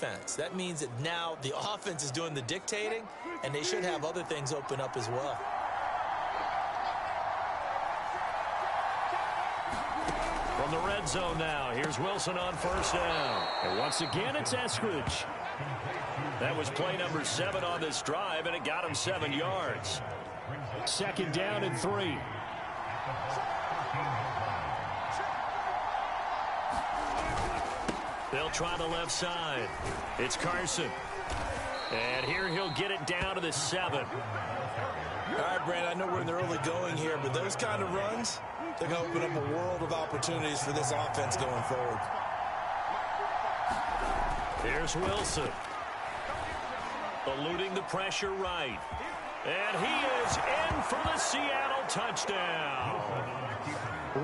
defense. That means that now the offense is doing the dictating, and they should have other things open up as well. From the red zone now, here's Wilson on first down. And once again, it's Eskridge. That was play number 7 on this drive, and it got him 7 yards. Second down and 3. They'll try the left side. It's Carson. And here he'll get it down to the 7. All right, Brandon, I know we're in the early going here, but those kind of runs, they're going to open up a world of opportunities for this offense going forward. Here's Wilson. Eluding the pressure right. And he is in for the Seattle touchdown.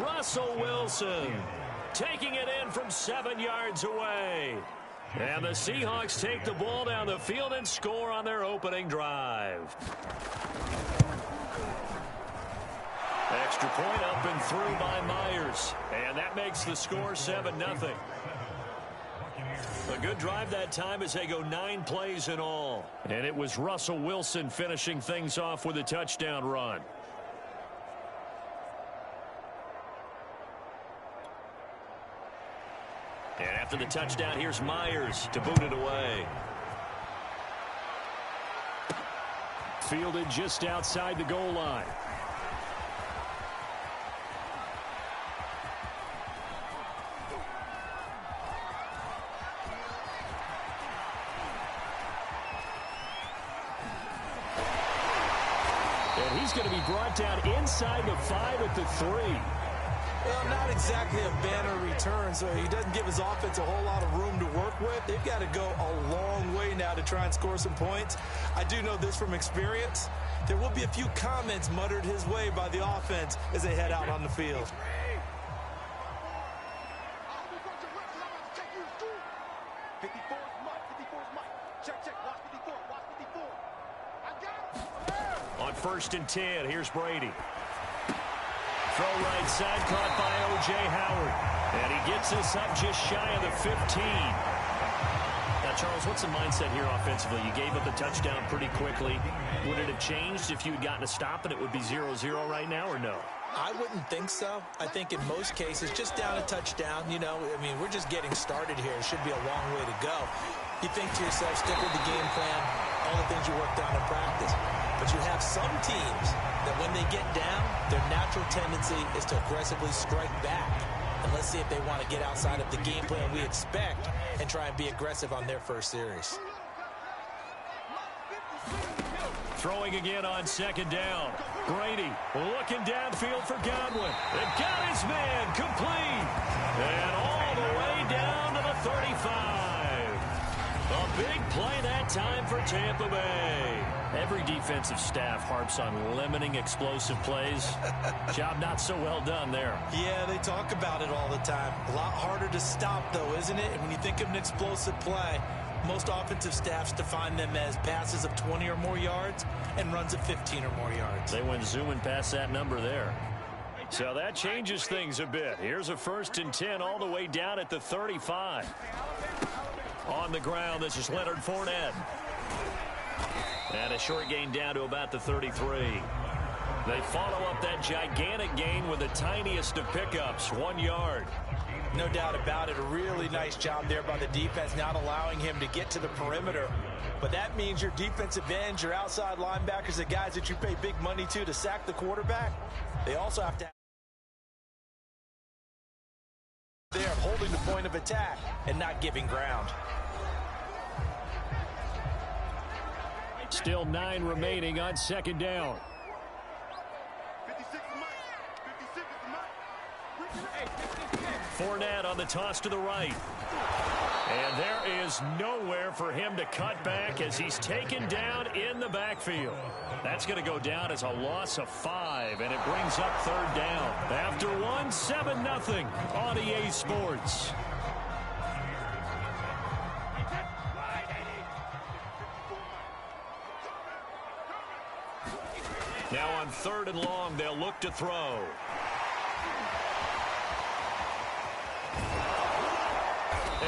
Russell Wilson taking it in from 7 yards away. And the Seahawks take the ball down the field and score on their opening drive. Extra point up and through by Myers. And that makes the score 7-0. A good drive that time as they go 9 plays in all. And it was Russell Wilson finishing things off with a touchdown run. And after the touchdown, here's Myers to boot it away. Fielded just outside the goal line. And he's going to be brought down inside the 5 at the 3. Well, not exactly a banner return, so he doesn't give his offense a whole lot of room to work with. They've got to go a long way now to try and score some points. I do know this from experience. There will be a few comments muttered his way by the offense as they head out on the field. On 1st and 10, here's Brady. Throw right side, caught by O.J. Howard. And he gets us up just shy of the 15. Now, Charles, what's the mindset here offensively? You gave up the touchdown pretty quickly. Would it have changed if you had gotten a stop and it would be 0-0 right now, or no? I wouldn't think so. I think in most cases, just down a touchdown, you know, I mean, we're just getting started here. It should be a long way to go. You think to yourself, stick with the game plan, all the things you worked on in practice. But you have some teams that when they get down, their natural tendency is to aggressively strike back. And let's see if they want to get outside of the game plan we expect and try and be aggressive on their first series. Throwing again on 2nd down. Brady looking downfield for Godwin. And got his man complete. And all the way down to the 35. A big play that time for Tampa Bay. Every defensive staff harps on limiting explosive plays. Job not so well done there. Yeah, they talk about it all the time. A lot harder to stop, though, isn't it? And when you think of an explosive play, most offensive staffs define them as passes of 20 or more yards and runs of 15 or more yards. They went zooming past that number there. So that changes things a bit. Here's a 1st and 10 all the way down at the 35. On the ground, this is Leonard Fournette. And a short gain down to about the 33. They follow up that gigantic gain with the tiniest of pickups, 1 yard. No doubt about it. A really nice job there by the defense, not allowing him to get to the perimeter. But that means your defensive ends, your outside linebackers, the guys that you pay big money to sack the quarterback, they also have to have there holding the point of attack and not giving ground. Still 9 remaining on 2nd down. Fournette on the toss to the right. And there is nowhere for him to cut back as he's taken down in the backfield. That's going to go down as a loss of 5, and it brings up 3rd down. After 1, 7-0 on EA Sports. Now on 3rd and long, they'll look to throw.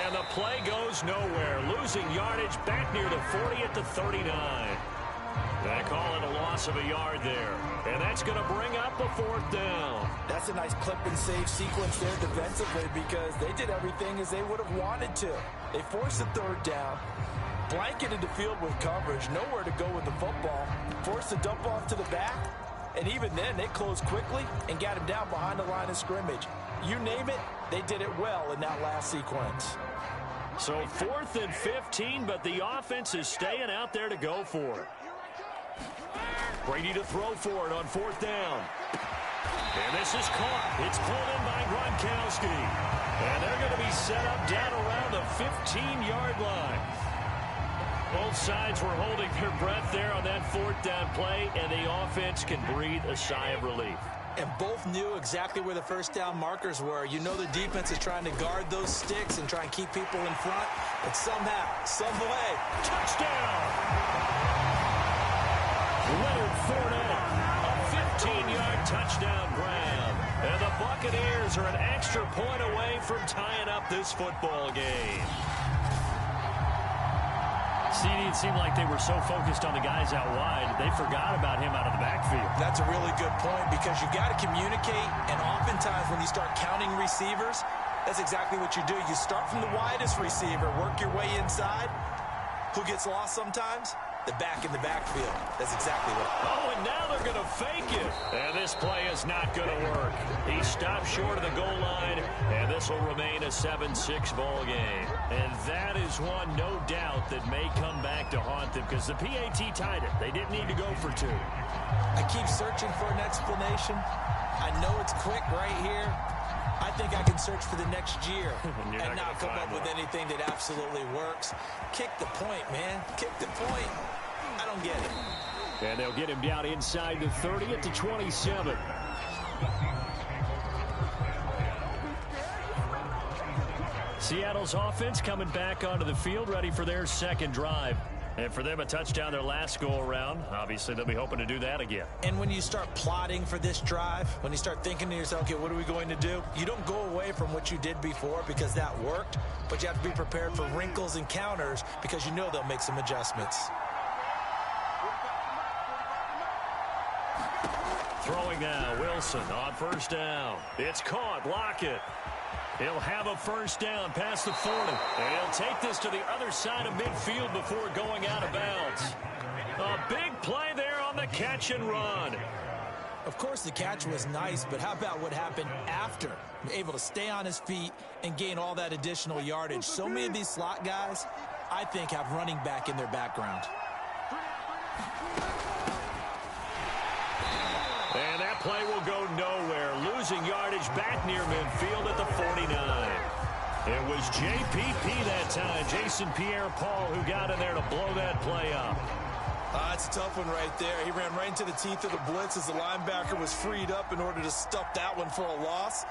And the play goes nowhere. Losing yardage back near the 40 at the 39. They call it a loss of a yard there. And that's going to bring up a 4th down. That's a nice clip and save sequence there defensively because they did everything as they would have wanted to. They forced the 3rd down, blanketed the field with coverage, nowhere to go with the football, forced the dump off to the back, and even then they closed quickly and got him down behind the line of scrimmage. You name it, they did it well in that last sequence. So 4th and 15, but the offense is staying out there to go for it. Brady to throw for it on 4th down. And this is caught. It's pulled in by Gronkowski. And they're going to be set up down around the 15-yard line. Both sides were holding their breath there on that 4th down play, and the offense can breathe a sigh of relief. And both knew exactly where the 1st down markers were. You know the defense is trying to guard those sticks and try and keep people in front. But somehow, some way, touchdown! Leonard Fournette, a 15-yard touchdown grab. And the Buccaneers are an extra point away from tying up this football game. CD, it seemed like they were so focused on the guys out wide, they forgot about him out of the backfield. That's a really good point because you got to communicate, and oftentimes when you start counting receivers, that's exactly what you do. You start from the widest receiver, work your way inside. Who gets lost sometimes? The back in the backfield. That's exactly what. Oh, and now they're going to fake it. And this play is not going to work. He stopped short of the goal line, and this will remain a 7-6 ball game. And that is one, no doubt, that may come back to haunt them because the PAT tied it. They didn't need to go for 2. I keep searching for an explanation. I know it's quick right here. I think I can search for the next year and not come up with anything that absolutely works. Kick the point, man. Kick the point. I don't get it. And they'll get him down inside the 30 at the 27. Seattle's offense coming back onto the field, ready for their 2nd drive. And for them, a touchdown their last go-around. Obviously, they'll be hoping to do that again. And when you start plotting for this drive, when you start thinking to yourself, okay, what are we going to do? You don't go away from what you did before because that worked, but you have to be prepared for wrinkles and counters because you know they'll make some adjustments. Throwing now, Wilson on 1st down. It's caught. Lockett. He'll have a 1st down past the 40. And he'll take this to the other side of midfield before going out of bounds. A big play there on the catch and run. Of course, the catch was nice, but how about what happened after? Able to stay on his feet and gain all that additional yardage. So many of these slot guys, I think, have running back in their background. And that play will go nowhere. Losing yardage back near midfield at the 49. It was JPP that time, Jason Pierre-Paul, who got in there to blow that play up. It's a tough one right there. He ran right into the teeth of the blitz as the linebacker was freed up in order to stuff that one for a loss.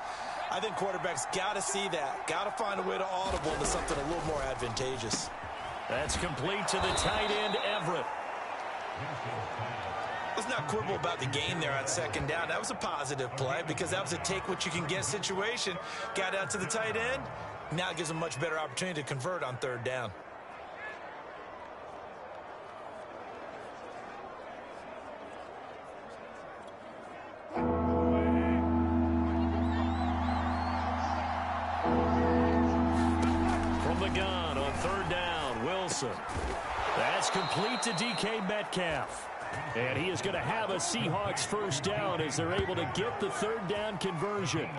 I think quarterbacks got to see that. Got to find a way to audible into something a little more advantageous. That's complete to the tight end, Everett. Let's not quibble about the gain there on 2nd down. That was a positive play because that was a take-what-you-can-get situation. Got out to the tight end. Now it gives them a much better opportunity to convert on 3rd down. From the gun on 3rd down, Wilson. That's complete to DK Metcalf. And he is going to have a Seahawks 1st down as they're able to get the 3rd down conversion.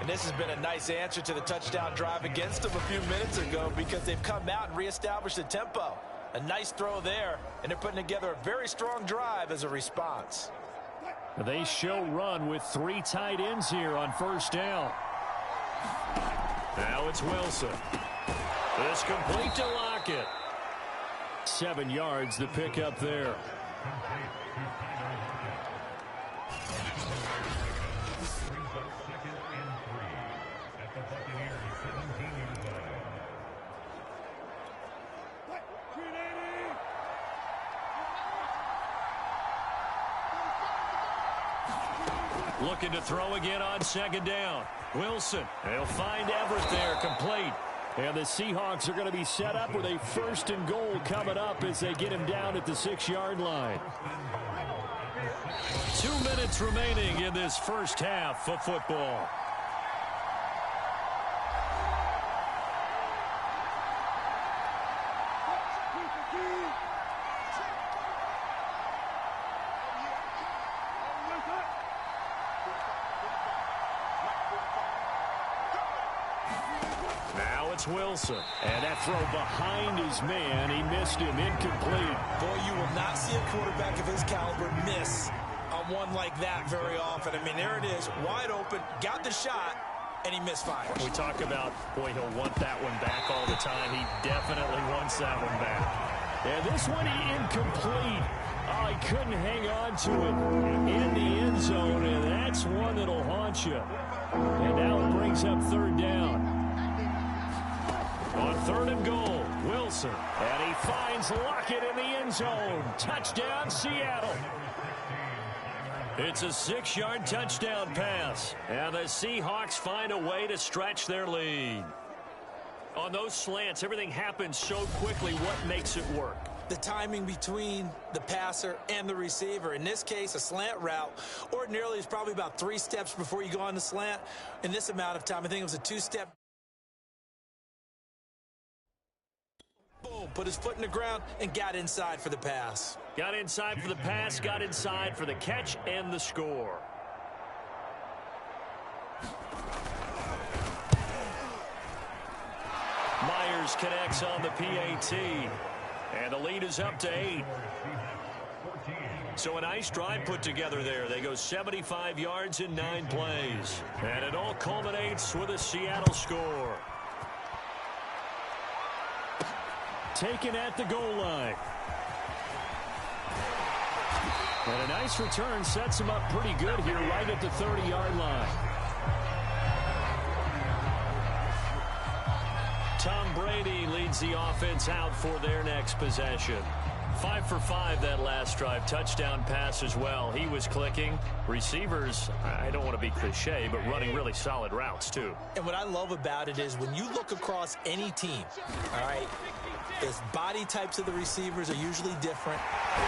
And this has been a nice answer to the touchdown drive against them a few minutes ago because they've come out and reestablished the tempo. A nice throw there, and they're putting together a very strong drive as a response. They show run with 3 tight ends here on 1st down. Now it's Wilson. This complete to Lockett. 7 yards the pick up there. Looking to throw again on 2nd down. Wilson. They'll find Everett there, complete. And the Seahawks are going to be set up with a 1st and goal coming up as they get him down at the 6-yard line. 2 minutes remaining in this first half of football. Now it's Wilson. And that throw behind his man. He missed him. Incomplete. Boy, you will not see a quarterback of his caliber miss on one like that very often. I mean, there it is. Wide open. Got the shot. And he misfires. We talk about, boy, he'll want that one back all the time. He definitely wants that one back. And this one, he incomplete. Oh, he couldn't hang on to it in the end zone, and that's one that'll haunt you. And now it brings up 3rd down. On 3rd and goal, Wilson. And he finds Lockett in the end zone. Touchdown, Seattle. It's a 6-yard touchdown pass. And the Seahawks find a way to stretch their lead. On those slants, everything happens so quickly. What makes it work? The timing between the passer and the receiver. In this case, a slant route ordinarily is probably about 3 steps before you go on the slant. In this amount of time, I think it was a 2-step. Boom, put his foot in the ground and got inside for the pass. Got inside for the pass, got inside for the catch and the score. Myers connects on the PAT. And the lead is up to 8. So a nice drive put together there. They go 75 yards in 9 plays. And it all culminates with a Seattle score. Taken at the goal line. And a nice return sets him up pretty good here right at the 30-yard line. Tom Brady leads the offense out for their next possession. 5 for 5 that last drive. Touchdown pass as well. He was clicking. Receivers, I don't want to be cliche, but running really solid routes too. And what I love about it is when you look across any team, all right, the body types of the receivers are usually different.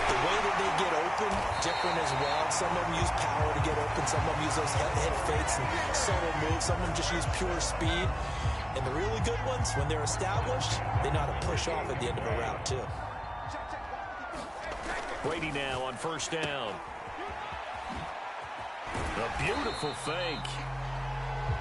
The way that they get open, different as well. Some of them use power to get open. Some of them use those head fakes and subtle moves. Some of them just use pure speed. And the really good ones, when they're established, they know how to push off at the end of a route, too. Brady now on 1st down. A beautiful fake.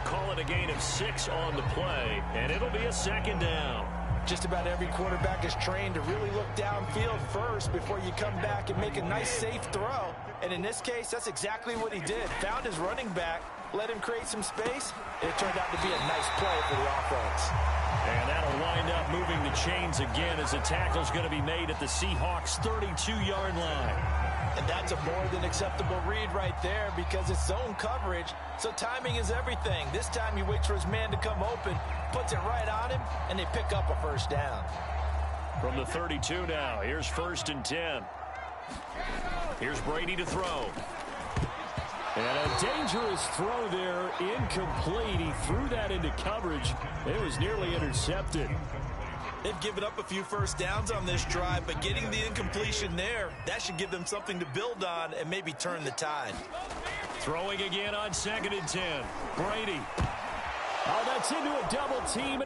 Call it a gain of 6 on the play, and it'll be a 2nd down. Just about every quarterback is trained to really look downfield first before you come back and make a nice, safe throw. And in this case, that's exactly what he did. Found his running back, let him create some space, and it turned out to be a nice play for the offense. And that'll wind up moving the chains again as the tackle's going to be made at the Seahawks' 32-yard line. And that's a more than acceptable read right there because it's zone coverage, so timing is everything. This time he waits for his man to come open, puts it right on him, and they pick up a 1st down. From the 32 now, here's 1st and 10. Here's Brady to throw. And a dangerous throw there, incomplete. He threw that into coverage. It was nearly intercepted. They've given up a few 1st downs on this drive, but getting the incompletion there, that should give them something to build on and maybe turn the tide. Throwing again on 2nd and 10. Brady. Oh, that's into a double team.